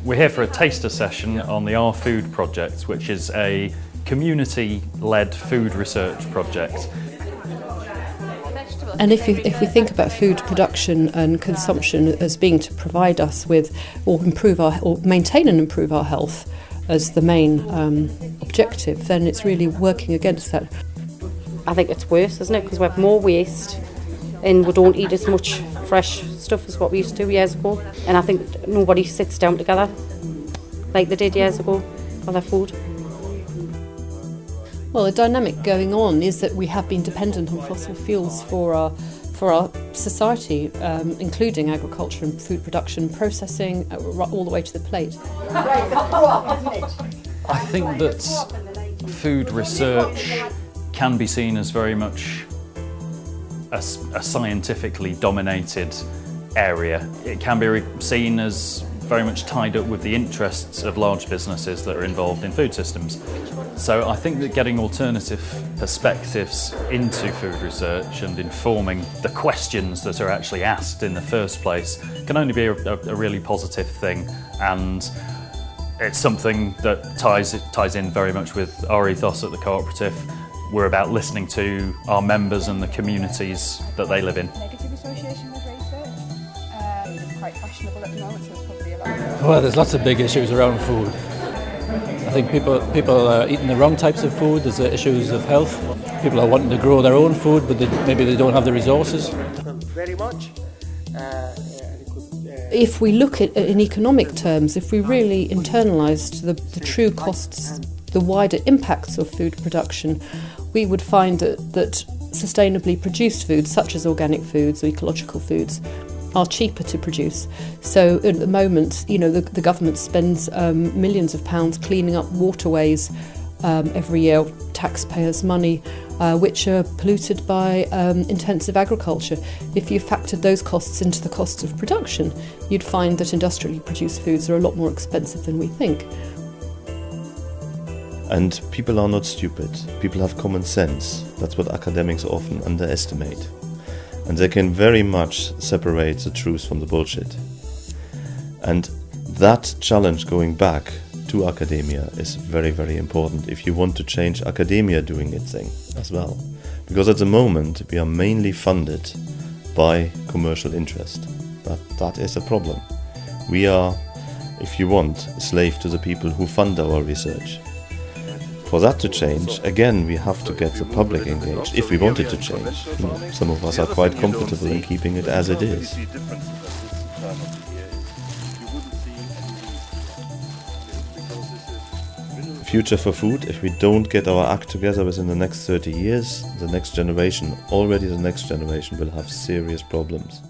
We're here for a taster session on the Our Food project, which is a community-led food research project. And if we think about food production and consumption as being to provide us with or maintain and improve our health as the main objective, then it's really working against that. I think it's worse, isn't it? Because we have more waste and we don't eat as much fresh stuff as what we used to years ago. And I think nobody sits down together like they did years ago for their food. Well, the dynamic going on is that we have been dependent on fossil fuels for our society, including agriculture and food production, processing, all the way to the plate. I think that food research can be seen as very much a scientifically dominated area. It can be seen as very much tied up with the interests of large businesses that are involved in food systems. So I think that getting alternative perspectives into food research and informing the questions that are actually asked in the first place can only be a really positive thing, and it's something that ties in very much with our ethos at the cooperative. We're about listening to our members and the communities that they live in. Negative association with research. It's quite fashionable at the moment, so it's probably a lot. Well, there's lots of big issues around food. I think people are eating the wrong types of food. There's issues of health. People are wanting to grow their own food, but maybe they don't have the resources. Very much. If we look at in economic terms, if we really internalised the true costs, the wider impacts of food production, we would find that sustainably produced foods, such as organic foods or ecological foods, are cheaper to produce. So at the moment, you know, the government spends millions of pounds cleaning up waterways every year, taxpayers' money, which are polluted by intensive agriculture. If you factored those costs into the cost of production, you'd find that industrially produced foods are a lot more expensive than we think. And people are not stupid. People have common sense. That's what academics often underestimate. And they can very much separate the truth from the bullshit. And that challenge going back to academia is very, very important if you want to change academia doing its thing as well. Because at the moment we are mainly funded by commercial interest. That is a problem. We are, if you want, a slave to the people who fund our research. For that to change, again, we have to get the public engaged, if we want it to change. You know, some of us are quite comfortable in keeping it as it is. Future for food, if we don't get our act together within the next 30 years, the next generation will have serious problems.